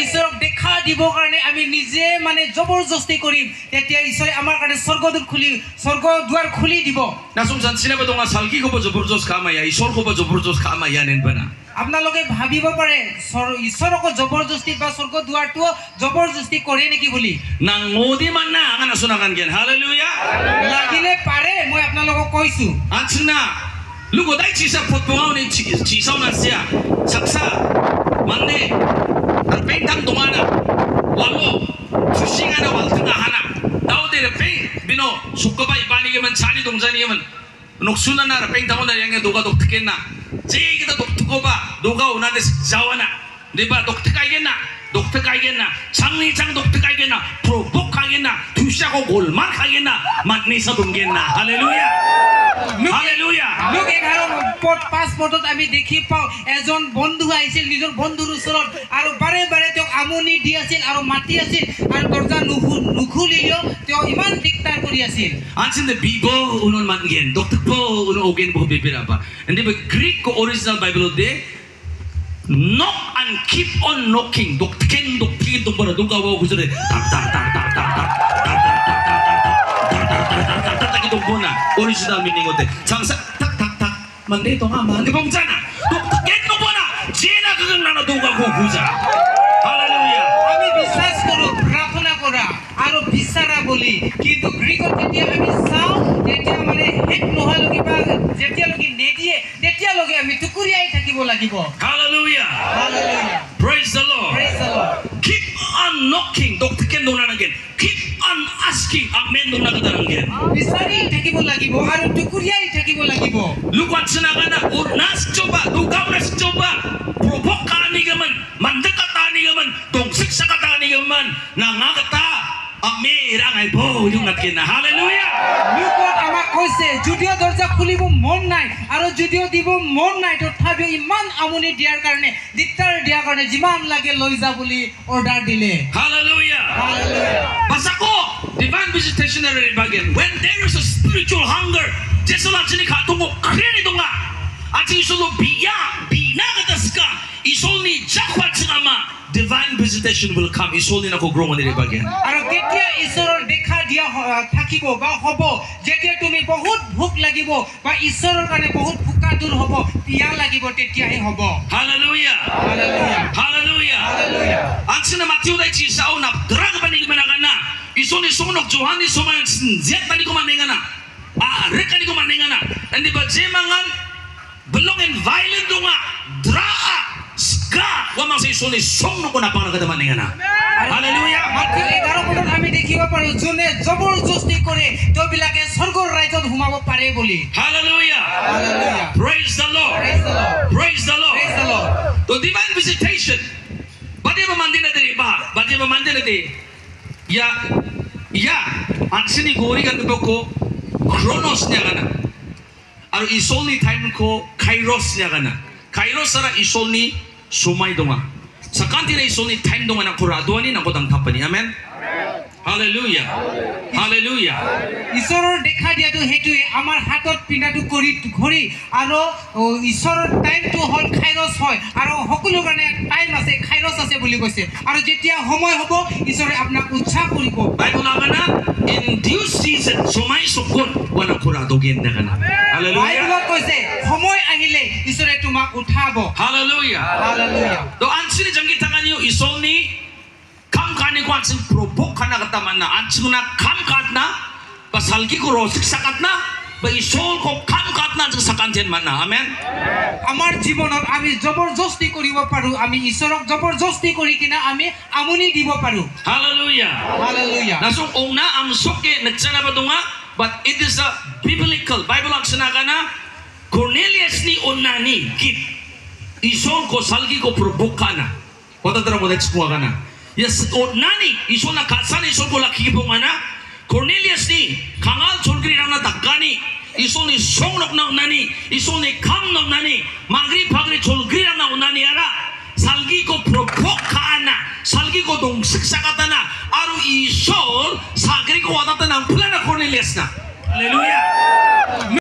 ঈশ্বৰক দেখা দিবৰ কাৰণে আমি নিজে মানে জবৰদস্তি কৰিম তেতিয়া ঈশ্বৰে আমাৰ কাৰণে স্বৰ্গ দুৱাৰ খুলি দিব নাসংসান সিনেমা দঙা সালকি খব জবৰদস্ত খামায়া ঈশ্বৰ খব জবৰদস্ত খামায়া নেনবানা আপোনালোকে ভাবিব পাৰে ঈশ্বৰক জবৰদস্তি বা স্বৰ্গ দুৱাৰটো জবৰদস্তি কৰে নেকি বুলি না মোদি মাননা আনা শুনাগান গেন হালেলুয়া লাগিলে পাৰে মই আপোনালোকক কৈছো আছনা লুগো দাই চিসা ফতোয়াও নি চিসাও না সিয়া saksa mande ar pentang dumana walo susinga na wal tanga hana daude re pe bino sukaba ibani ge man chani dongjani ge man noksuna na re pentang na yang doga dok tkenna je kita dok tukoba doga una des jawana deba dok tkaigena dok tkaigena changni chang dok tkaigena probok kagena tusha ko golman kagena matni sa dongena haleluya haleluya লোক 11 পদত আমি দেখি পাও এজন বন্ধু আইছিল নিজৰ বন্ধুৰ ওচৰত আৰু বাৰে বাৰে তেওঁ আমনি দি আছিল আৰু মাতি আছিল আৰু দৰজা নুখুলিলেও তেওঁ ইমান দিগদাৰ কৰি আছিল আনসিন দে বিবো উনন মানগেন ডক্টরপো উন ওগেন বহ বেবেরাবা and the Greek original Bible the knock and keep on knocking dokten dombara dunga wo gujure tak tak tak tak tak tak bona original meaning ote 장사 탁탁탁 만데 동아 만데 봉자나 dokten no bona jena 그건 나나 도가 고 부자 할렐루야 আমি বিশ্বাস কৰো প্ৰাৰ্থনা কৰা আৰু বিচাৰা বলি কিন্তু গ্ৰীকত যেতিয়া আমি চাও তেতিয়া মানে হেক নহলকি বা যেতিয়া লগি নেদিয়ে তেতিয়া লগি আমি টুকুৰিয়াই থাকিব লাগিব hallelujah hallelujah praise the lord keep on knocking dokten no nagen keep on asking amen no nagen বিচাৰি থাকিব লাগিব আৰু টুকুৰিয়াই থাকিব লাগিব lukwatna kana urnas coba dugaunas coba provokani gaman mandekatani gaman dongsik sakatani gaman nangakata amirang ay bo yung natkina hallelujah লুকত আমাক কৈছে যদিও দরজা খুলিব মন নাই আৰু যদিও দিব মন নাই তথাপিও ইমান আমনি দিয়াৰ কাৰণে দিগদাৰ দিয়াৰ কাৰণে যিমান লাগে লৈ যা বুলি অৰ্ডাৰ দিলে hallelujah hallelujah basako divine visitation bagian when there is a spiritual hunger jesolachini khatungo kreni donga ati isolo biya bina kataska isolni jakwat sama divine visitation will come isolni nako grow on bagian আৰু কেতিয়া ঈশ্বৰৰ দেখা দিয়া থাকিব বা হ'ব যেতিয়া তুমি বহুত ভোক লাগিব বা ঈশ্বৰৰ কাৰণে বহুত ভোকা দূৰ হ'ব পিয়া লাগিব তেতিয়াহে হ'ব hallelujah hallelujah hallelujah hallelujah aksina matthew dai chi sauna drag banig managana isoni sonok johani somayan zet tani ko manengana rekani ko manengana andi ba jemangan belong in violent dunga draa ska wamang sa isoni songno ko na panagada manengana hallelujah মাত্ৰ 11 পদত আমি দেখিব পাৰো যোনে জবৰদস্তি কৰে তেওঁবিলাকে স্বৰ্গৰ ৰাজ্যত সোমাব পাৰে বুলি hallelujah hallelujah praise the lord praise the lord praise the lord praise the lord the divine visitation bade mandina de ba bade mandina de ya aksini gori kan ko chronos nya kana aru isolni time ko kairos nya kana kairos sara isolni somai donga sakanti na isolni time donga na kuradoni na kodang tapani amen hallelujah hallelujah ঈশ্বৰৰ দেখা দিয়াটো হেতুৱে আমাৰ হাতত পিন্ধাটো কৰি ঘড়ী আৰু ঈশ্বৰৰ টাইমটো হল খাইৰস হয় আৰু সকলো কাৰণে টাইম আছে খাইৰস আছে বুলি কৈছে আৰু যেতিয়া সময় হ'ব ঈশ্বৰে আপোনাক উৎসাহ কৰিব Bible আগana in due season somai sokon wana kuradogen na kana hallelujah বাইবেলত কৈছে সময় আহিলে ঈশ্বৰে তোমাক উঠাব hallelujah hallelujah do ansini jangi tanganyo isolni kam kani ko ansin probok kana katamana ansuna kam katna pasalki ko rosik sakatna ba isol ko kam katna sakanten manna amen আমাৰ জীৱনত আমি জবৰদস্তি কৰিব পাৰো আমি ঈশ্বৰক জবৰদস্তি কৰি কিনা আমি আমনি দিব পাৰো hallelujah hallelujah nasong ongna amsoke nagsana ba dunga but it is a biblical bible aksana kana Cornelius ni onani kit isol ko salgi ko probok kana kota tara mo next kuha kana yes onani isol na kasana isol ko lakibong ana Cornelius ni kangal chulgri na dakani isol ni songnok na onani isol ni kamnok nani magri pagri chulgri na onani ara salgi ko probok kana salgi ko dong siksakatana aru isol sagri ko wadatana pula na Cornelius na hallelujah